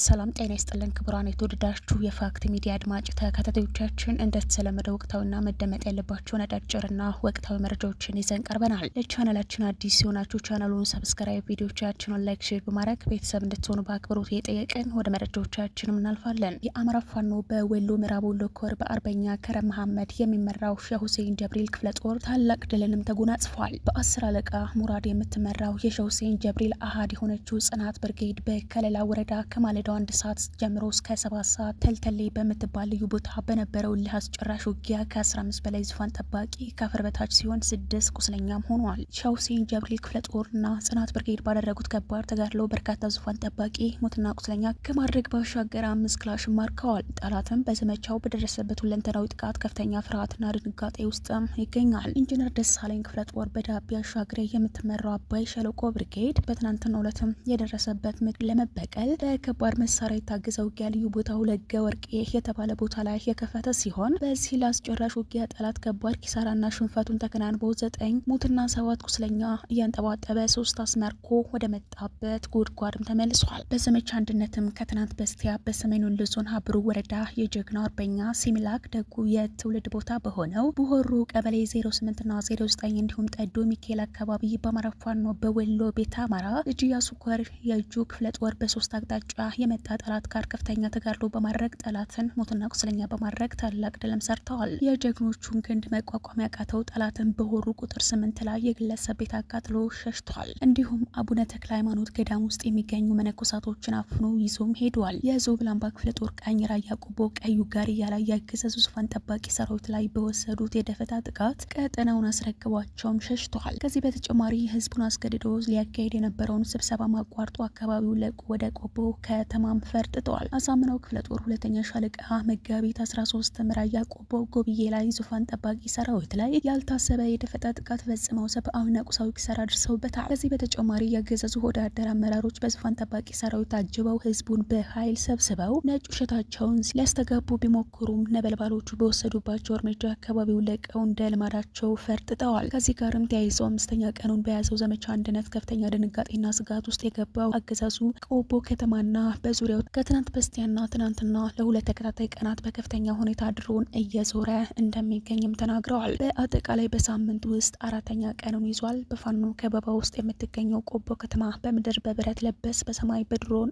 ሰላም ጤና ይስጥልን ክቡራን የተወደዳችሁ የፋክት ሚዲያ አድማጭ ተከታታዮቻችን እንደተለመደው ወቅታዊና መደመጥ ያለባቸው አጫጭርና ወቅታዊ መረጃዎችን ይዘን ቀርበናል። ለቻናላችን አዲስ ሲሆናችሁ ቻናሉን ሰብስክራይብ፣ ቪዲዮዎቻችንን ላይክ፣ ሼር በማድረግ ቤተሰብ እንድትሆኑ በአክብሮት እየጠየቅን ወደ መረጃዎቻችንም እናልፋለን። የአማራ ፋኖ በወሎ ምዕራብ ወሎ ኮር በአርበኛ ከረም መሐመድ የሚመራው ሼህ ሁሴን ጀብሪል ክፍለ ጦር ታላቅ ድልንም ተጎናጽፏል። በ10 አለቃ ሙራድ የምትመራው የሼህ ሁሴን ጀብሪል አሃድ የሆነችው ጽናት ብርጌድ በከለላ ወረዳ ከማለዳው 1 ሰዓት ጀምሮ እስከ 7 ሰዓት ተልተሌ በምትባል ልዩ ቦታ በነበረው ለአስጨራሽ ውጊያ ከ15 በላይ ዙፋን ጠባቂ ከአፈር በታች ሲሆን 6 ቁስለኛም ሆኗል። ሼህ ሁሴን ጀብሪል ክፍለ ጦርና ጽናት ብርጌድ ባደረጉት ከባድ ተጋድሎ በርካታ ዙፋን ጠባቂ ሞትና ቁስለኛ ከማድረግ ባሻገር 5 ክላሽ ማርከዋል። ጠላትም በዘመቻው በደረሰበት ሁለንተናዊ ጥቃት ከፍተኛ ፍርሃትና ድንጋጤ ውስጥም ይገኛል። ኢንጂነር ደሳለኝ ክፍለ ጦር በዳቢ አሻግሬ የምትመራው አባይ ሸለቆ ብርጌድ በትናንትናው ዕለትም የደረሰበት ምት ለመበቀል በከባድ መሳሪያ የታገዘ ውጊያ ልዩ ቦታው ለገ ወርቄ የተባለ ቦታ ላይ የከፈተ ሲሆን በዚህ ለአስጨራሽ ውጊያ ጠላት ከባድ ኪሳራና ሽንፈቱን ተከናንቦ 9 ሙትና 7 ቁስለኛ እያንጠባጠበ 3 አስመርኮ ወደ መጣበት ጉድጓድም ተመልሷል። በዘመቻ አንድነትም ከትናንት በስቲያ በሰሜን ወሎ ዞን ሀብሩ ወረዳ የጀግናው አርበኛ ሲሚላክ ደጉ የትውልድ ቦታ በሆነው ቡሆሩ ቀበሌ 08ና 09 እንዲሁም ጠዶ ሚካኤል አካባቢ በአማራ ፋኖ በወሎ ቤተ አማራ ልጅ ኢያሱ ኮር የእጁ ክፍለ ጦር በ3 አቅጣጫ የመጣ ጠላት ጋር ከፍተኛ ተጋድሎ በማድረግ ጠላትን ሞትና ቁስለኛ በማድረግ ታላቅ ድልም ሰርተዋል። የጀግኖቹን ክንድ መቋቋም ያቃተው ጠላትን በሆሩ ቁጥር 8 ላይ የግለሰብ ቤት አቃጥሎ ሸሽቷል። እንዲሁም አቡነ ተክለ ሃይማኖት ገዳም ውስጥ የሚገኙ መነኮሳቶችን አፍኖ ይዞም ሄዷል። የዞብላምባ ክፍለ ጦር ቃኝ ራያ ቆቦ ቀዩ ጋር ያላይ ያገዛዙ ዙፋን ጠባቂ ሰራዊት ላይ በወሰዱት የደፈጣ ጥቃት ቀጠናውን አስረክቧቸውም ሸሽቷል። ከዚህ በተጨማሪ ህዝቡን አስገድዶ ሊያካሄድ የነበረውን ስብሰባ ማቋርጦ አካባቢው ለቆ ወደ ቆቦ ከተማም ፈርጥጧል። አሳምነው ክፍለ ጦር ሁለተኛ ሻለቃ መጋቢት 13 ራያ ቆቦ ጎብዬ ላይ ዙፋን ጠባቂ ሰራዊት ላይ ያልታሰበ የደፈጣ ጥቃት ፈጽመው ሰብአዊና ቁሳዊ ኪሳራ ደርሰውበታል። ከዚህ በተጨማሪ ያገዛዙ ወዳደር አመራሮች በዙፋን ጠባቂ ሰራዊት ታጅበው ህዝቡን በኃይል ሰብስበው ነጭ ውሸታቸውን ሊያስተጋቡ ቢሞክሩም ነበልባሎቹ በወሰዱባቸው እርምጃ አካባቢው ለቀው እንደ ልማዳቸው ፈርጥጠዋል። ከዚህ ጋርም ተያይዘው 5ኛ ቀኑን በያዘው ዘመቻ አንድነት ከፍተኛ ድንጋጤና ስጋት ውስጥ የገባው አገዛዙ ቆቦ ከተማና በዙሪያው ከትናንት በስቲያና ትናንትና ለሁለት ተከታታይ ቀናት በከፍተኛ ሁኔታ ድሮን እየዞረ እንደሚገኝም ተናግረዋል። በአጠቃላይ በሳምንት ውስጥ 4ኛ ቀኑን ይዟል። በፋኖ ከበባ ውስጥ የምትገኘው ቆቦ ከተማ በምድር በብረት ለበስ በሰማይ በድሮን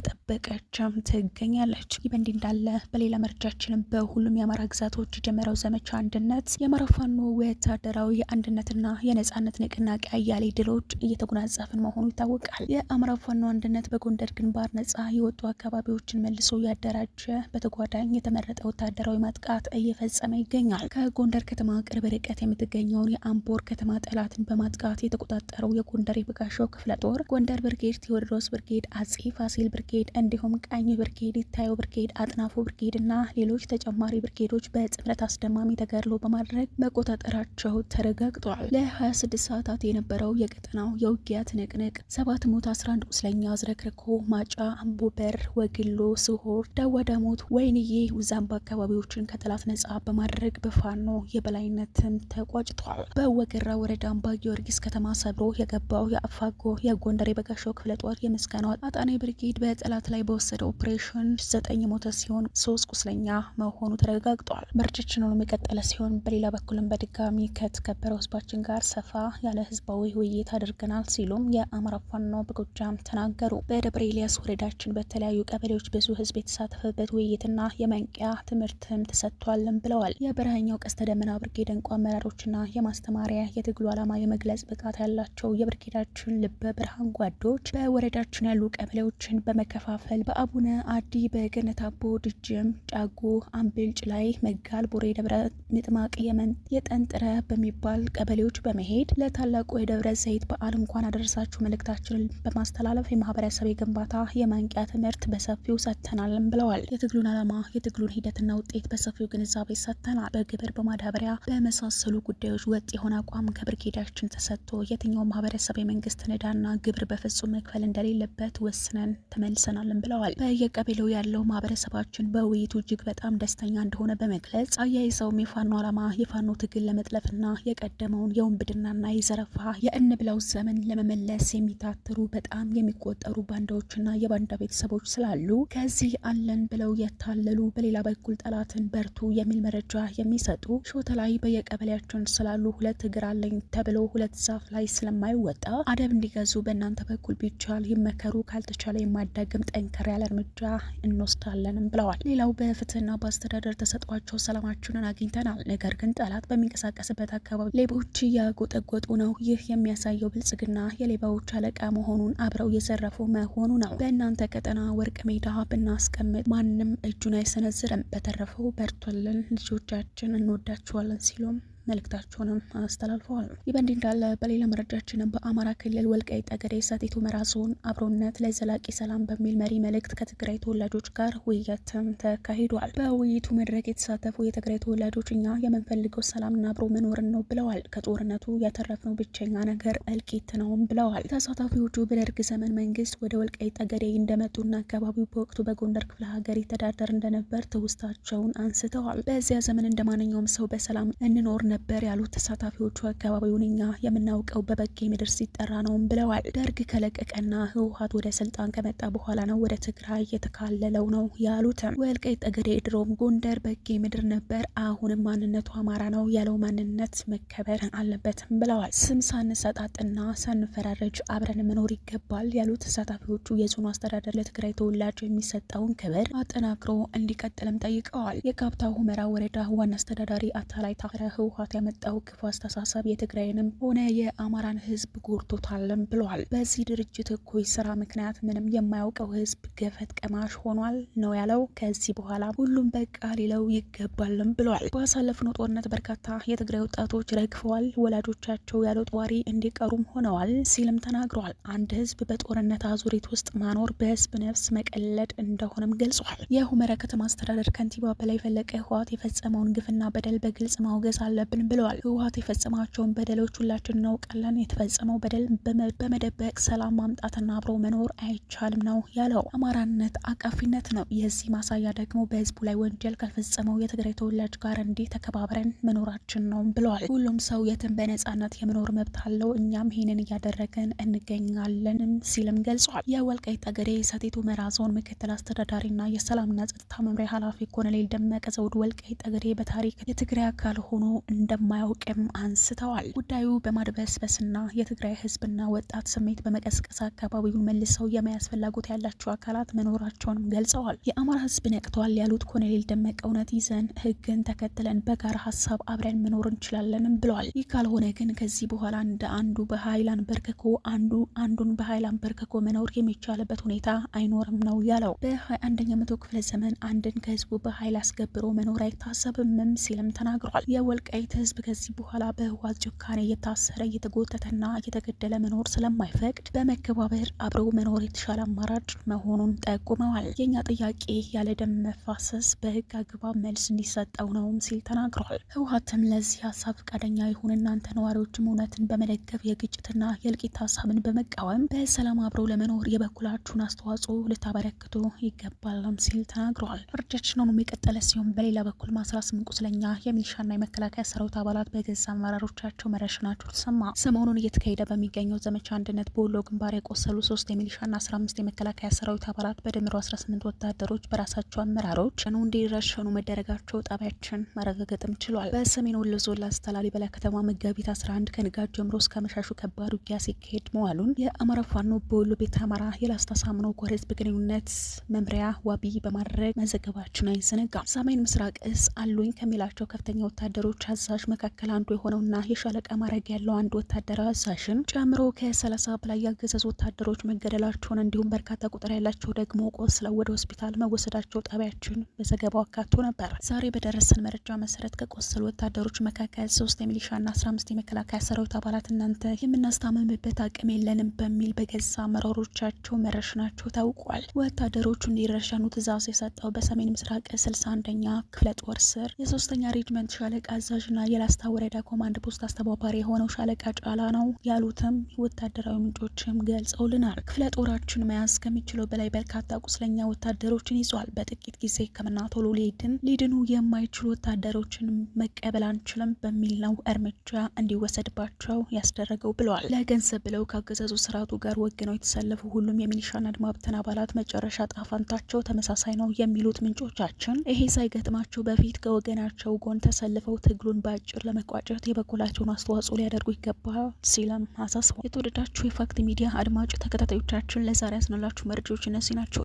እየተጠበቀችም ትገኛለች። ይህ በእንዲህ እንዳለ በሌላ መረጃችንም በሁሉም የአማራ ግዛቶች የጀመረው ዘመቻ አንድነት የአማራ ፋኖ ወታደራዊ የአንድነትና የነጻነት ንቅናቄ አያሌ ድሎች እየተጎናጸፍን መሆኑ ይታወቃል። የአማራ ፋኖ አንድነት በጎንደር ግንባር ነጻ የወጡ አካባቢዎችን መልሶ ያደራጀ በተጓዳኝ የተመረጠ ወታደራዊ ማጥቃት እየፈጸመ ይገኛል። ከጎንደር ከተማ ቅርብ ርቀት የምትገኘውን የአምቦር ከተማ ጠላትን በማጥቃት የተቆጣጠረው የጎንደር የበጋሻው ክፍለ ጦር ጎንደር ብርጌድ፣ ቴዎድሮስ ብርጌድ፣ አጼ ፋሲል ብርጌድ እንዲሁም ቃኝ ብርጌድ፣ ይታየው ብርጌድ፣ አጥናፉ ብርጌድ እና ሌሎች ተጨማሪ ብርጌዶች በጥምረት አስደማሚ ተጋድሎ በማድረግ መቆጣጠራቸው ተረጋግጧል። ለ26 ሰዓታት የነበረው የቀጠናው የውጊያ ትንቅንቅ 7 ሞት 11 ቁስለኛ አዝረክርኮ ማጫ፣ አምቦበር፣ ወግሎ፣ ስሆር፣ ዳዋዳሞት፣ ወይንዬ፣ ውዛምባ አካባቢዎችን ከጠላት ነጻ በማድረግ በፋኖ የበላይነትም ተቋጭቷል። በወገራ ወረዳ አምባ ጊዮርጊስ ከተማ ሰብሮ የገባው የአፋጎ የጎንደር የበጋሻው ክፍለ ጦር የምስጋናው አጣኔ ብርጌድ በጠላት ላይ በወሰደው ኦፕሬሽን 9 ሞተ ሲሆን 3 ቁስለኛ መሆኑ ተረጋግጧል። መረጃችንን የቀጠለ ሲሆን በሌላ በኩልም በድጋሚ ከተከበረው ህዝባችን ጋር ሰፋ ያለ ህዝባዊ ውይይት አድርገናል ሲሉም የአማራ ፋኖ በጎጃም ተናገሩ። በደብረ ኤልያስ ወረዳችን በተለያዩ ቀበሌዎች ብዙ ህዝብ የተሳተፈበት ውይይትና የመንቂያ ትምህርትም ተሰጥቷልም ብለዋል። የበረሃኛው ቀስተ ደመና ብርጌድ እንቁ አመራሮችና የማስተማሪያ የትግሉ ዓላማ የመግለጽ ብቃት ያላቸው የብርጌዳችን ልበ ብርሃን ጓዶች በወረዳችን ያሉ ቀበሌዎችን በመከፋፈል በአቡነ አዲ፣ በገነት አቦ፣ ድጅም፣ ጫጉ፣ አምብልጭ ላይ፣ መጋል፣ ቦሬ፣ ደብረ ምጥማቅ፣ የጠንጥረ በሚባል ቀበሌዎች በመሄድ ለታላቁ የደብረ ዘይት በዓል እንኳን አደረሳችሁ መልእክታችንን በማስተላለፍ የማህበረሰብ የግንባታ የማንቂያ ትምህርት በሰፊው ሰጥተናልም ብለዋል። የትግሉን ዓላማ የትግሉን ሂደትና ውጤት በሰፊው ግንዛቤ ሰጥተናል። በግብር በማዳበሪያ በመሳሰሉ ጉዳዮች ወጥ የሆነ አቋም ከብርጌዳችን ተሰጥቶ የትኛው ማህበረሰብ የመንግስት ዕዳና ግብር በፍጹም መክፈል እንደሌለበት ወስነን ተመልሰናልም ብለዋል። በየቀበሌው ያለው ማህበረሰባችን በውይይቱ እጅግ በጣም ደስተኛ እንደሆነ በመግለጽ አያይዘውም የፋኖ ዓላማ የፋኖ ትግል ለመጥለፍና የቀደመውን የውንብድናና የዘረፋ የእንብላው ዘመን ለመመለስ የሚታትሩ በጣም የሚቆጠሩ ባንዳዎችና የባንዳ ቤተሰቦች ግለሰቦች ስላሉ ከዚህ አለን ብለው የታለሉ በሌላ በኩል ጠላትን በርቱ የሚል መረጃ የሚሰጡ ሾተ ላይ በየቀበሌያችን ስላሉ 2 እግር አለኝ ተብሎ 2 ዛፍ ላይ ስለማይወጣ አደብ እንዲገዙ በእናንተ በኩል ቢቻል ይመከሩ፣ ካልተቻለ የማዳግም ጠንከር ያለ እርምጃ እንወስዳለንም ብለዋል። ሌላው በፍትህና በአስተዳደር ተሰጧቸው ሰላማችንን አግኝተናል፣ ነገር ግን ጠላት በሚንቀሳቀስበት አካባቢ ሌቦች እያጎጠጎጡ ነው። ይህ የሚያሳየው ብልጽግና የሌባዎች አለቃ መሆኑን አብረው የዘረፉ መሆኑ ነው። በእናንተ ቀጠና ወርቅ ሜዳ ብናስቀምጥ ማንም እጁን አይሰነዝርም። በተረፈው በርቶልን፣ ልጆቻችን እንወዳችኋለን ሲሉም መልእክታቸውንም አስተላልፈዋል። ይህ በእንዲህ እንዳለ በሌላ መረጃችንም በአማራ ክልል ወልቃይት ጠገዴ ሰቲት ሁመራ ዞን አብሮነት ለዘላቂ ሰላም በሚል መሪ መልእክት ከትግራይ ተወላጆች ጋር ውይይትም ተካሂዷል። በውይይቱ መድረክ የተሳተፉ የትግራይ ተወላጆች እኛ የምንፈልገው ሰላምና አብሮ መኖርን ነው ብለዋል። ከጦርነቱ ያተረፍነው ብቸኛ ነገር እልቂት ነውም ብለዋል። ተሳታፊዎቹ በደርግ ዘመን መንግስት ወደ ወልቃይት ጠገዴ እንደመጡና አካባቢው በወቅቱ በጎንደር ክፍለ ሀገር ይተዳደር እንደነበር ትውስታቸውን አንስተዋል። በዚያ ዘመን እንደማንኛውም ሰው በሰላም እንኖር ነበር ያሉት ተሳታፊዎቹ አካባቢውን እኛ የምናውቀው በበጌ ምድር ሲጠራ ነውም ብለዋል። ደርግ ከለቀቀና ህወሓት ወደ ስልጣን ከመጣ በኋላ ነው ወደ ትግራይ የተካለለው ነው ያሉትም። ወልቃይት ጠገዴ ድሮም ጎንደር በጌ ምድር ነበር፣ አሁንም ማንነቱ አማራ ነው ያለው ማንነት መከበር አለበትም ብለዋል። ስም ሳንሰጣጥና ሳንፈራረጅ አብረን መኖር ይገባል ያሉት ተሳታፊዎቹ የዞኑ አስተዳደር ለትግራይ ተወላጅ የሚሰጠውን ክብር አጠናክሮ እንዲቀጥልም ጠይቀዋል። የካብታ ሁመራ ወረዳ ዋና አስተዳዳሪ አታላይ ታፈረ ህወሓት ያመጣው ክፉ አስተሳሰብ የትግራይንም ሆነ የአማራን ህዝብ ጎርቶታልም ብለዋል። በዚህ ድርጅት እኩይ ስራ ምክንያት ምንም የማያውቀው ህዝብ ገፈት ቀማሽ ሆኗል ነው ያለው። ከዚህ በኋላ ሁሉም በቃ ሊለው ይገባልም ብለዋል። ባሳለፍነው ጦርነት በርካታ የትግራይ ወጣቶች ረግፈዋል፣ ወላጆቻቸው ያለ ጧሪ እንዲቀሩም ሆነዋል ሲልም ተናግረዋል። አንድ ህዝብ በጦርነት አዙሪት ውስጥ ማኖር በህዝብ ነፍስ መቀለድ እንደሆነም ገልጿል። የሁመራ ከተማ አስተዳደር ከንቲባ በላይ ፈለቀ ህወሓት የፈጸመውን ግፍና በደል በግልጽ ማውገዝ አለብን ብለዋል። ህወሓት የፈጸማቸውን በደሎች ሁላችን እናውቃለን። የተፈጸመው በደል በመደበቅ ሰላም ማምጣትና አብሮ መኖር አይቻልም ነው ያለው። አማራነት አቃፊነት ነው። የዚህ ማሳያ ደግሞ በህዝቡ ላይ ወንጀል ካልፈጸመው የትግራይ ተወላጅ ጋር እንዲህ ተከባብረን መኖራችን ነው ብለዋል። ሁሉም ሰው የትም በነጻነት የመኖር መብት አለው፣ እኛም ይህንን እያደረገን እንገኛለንም ሲልም ገልጿል። የወልቃይት ጠገዴ ሰቲት ሁመራ ዞን ምክትል አስተዳዳሪና የሰላምና ጸጥታ መምሪያ ኃላፊ ኮሎኔል ደመቀ ዘውዱ ወልቃይት ጠገዴ በታሪክ የትግራይ አካል ሆኖ እንደማያውቅም አንስተዋል። ጉዳዩ በማድበስበስና የትግራይ ህዝብና ወጣት ስሜት በመቀስቀስ አካባቢውን መልሰው የመያዝ ፍላጎት ያላቸው አካላት መኖራቸውንም ገልጸዋል። የአማራ ህዝብ ነቅተዋል ያሉት ኮሎኔል ደመቀ እውነት ይዘን ህግን ተከትለን በጋራ ሀሳብ አብረን መኖር እንችላለንም ብለዋል። ይህ ካልሆነ ግን ከዚህ በኋላ እንደ አንዱ በኃይል አንበርክኮ አንዱን በኃይል አንበርክኮ መኖር የሚቻልበት ሁኔታ አይኖርም ነው ያለው። በ21ኛ መቶ ክፍለ ዘመን አንድን ከህዝቡ በኃይል አስገብሮ መኖር አይታሰብምም ሲልም ተናግሯል። የወልቃይት ህዝብ ከዚህ በኋላ በህወሓት ጭካኔ እየታሰረ እየተጎተተና እየተገደለ መኖር ስለማይፈቅድ በመከባበር አብረው መኖር የተሻለ አማራጭ መሆኑን ጠቁመዋል። የኛ ጥያቄ ያለ ደም መፋሰስ በህግ አግባብ መልስ እንዲሰጠው ነውም ሲል ተናግሯል። ህወሓትም ለዚህ ሀሳብ ፈቃደኛ ይሁን፣ እናንተ ነዋሪዎችም እውነትን በመደገፍ የግጭትና የእልቂት ሀሳብን በመቃወም በሰላም አብረው ለመኖር የበኩላችሁን አስተዋጽኦ ልታበረክቱ ይገባልም ሲል ተናግሯል። መረጃችን ሆኖም የቀጠለ ሲሆን በሌላ በኩል 18 ቁስለኛ የሚሊሻና የመከላከያ ሰራዊት አባላት በገዛ አመራሮቻቸው መረሸናቸው ተሰማ። ሰሞኑን እየተካሄደ በሚገኘው ዘመቻ አንድነት በወሎ ግንባር የቆሰሉ 3 የሚሊሻና 15 የመከላከያ ሰራዊት አባላት በድምሩ 18 ወታደሮች በራሳቸው አመራሮች እንዲረሸኑ መደረጋቸው ጣቢያችን ማረጋገጥም ችሏል። በሰሜን ወሎ ዞን ላስታ ላሊበላ ከተማ መጋቢት 11 ከንጋት ጀምሮ እስከ መሻሹ ከባድ ውጊያ ሲካሄድ መዋሉን የአማራ ፋኖ በወሎ ቤተ አማራ የላስታ ሳምኖ ኮር ህዝብ ግንኙነት መምሪያ ዋቢ በማድረግ መዘገባችን አይዘነጋም። ሰሜን ምስራቅ እዝ አሉኝ ከሚላቸው ከፍተኛ ወታደሮች አዛዥ መካከል አንዱ የሆነውና የሻለቃ ማዕረግ ያለው አንድ ወታደራዊ አዛዥን ጨምሮ ከ30 በላይ ያገዛዙ ወታደሮች መገደላቸውን እንዲሁም በርካታ ቁጥር ያላቸው ደግሞ ቆስለው ወደ ሆስፒታል መወሰዳቸው ጣቢያችን በዘገባው አካቶ ነበር። ዛሬ በደረሰን መረጃ መሰረት ከቆሰሉ ወታደሮች መካከል 3 የሚሊሻና 15 የመከላከያ ሰራዊት አባላት እናንተ የምናስታምምበት አቅም የለንም በሚል በገዛ አመራሮቻቸው መረሸናቸው ታውቋል። ወታደሮቹ እንዲረሸኑ ትዕዛዝ የሰጠው በሰሜን ምስራቅ 61ኛ ክፍለ ጦር ስር የ3ኛ ሬጅመንት ሻለቃ አዛዥና ምንጭና የላስታ ወረዳ ኮማንድ ፖስት አስተባባሪ የሆነው ሻለቃ ጫላ ነው ያሉትም ወታደራዊ ምንጮችም ገልጸውልናል። ክፍለ ጦራችን መያዝ ከሚችለው በላይ በርካታ ቁስለኛ ወታደሮችን ይዟል። በጥቂት ጊዜ ሕክምና ቶሎ ሊድኑ የማይችሉ ወታደሮችን መቀበል አንችልም በሚል ነው እርምጃ እንዲወሰድባቸው ያስደረገው ብለዋል። ለገንዘብ ብለው ካገዛዙ ስርዓቱ ጋር ወግነው የተሰለፉ ሁሉም የሚሊሻና አድማ ብተና አባላት መጨረሻ ጣፋንታቸው ተመሳሳይ ነው የሚሉት ምንጮቻችን ይሄ ሳይገጥማቸው በፊት ከወገናቸው ጎን ተሰልፈው ትግሉን በአጭር ለመቋጨት የበኩላቸውን አስተዋጽኦ ሊያደርጉ ይገባል ሲልም አሳስቧል። የተወደዳችሁ የፋክት ሚዲያ አድማጭ ተከታታዮቻችን ለዛሬ ያስነላችሁ መረጃዎች እነዚህ ናቸው።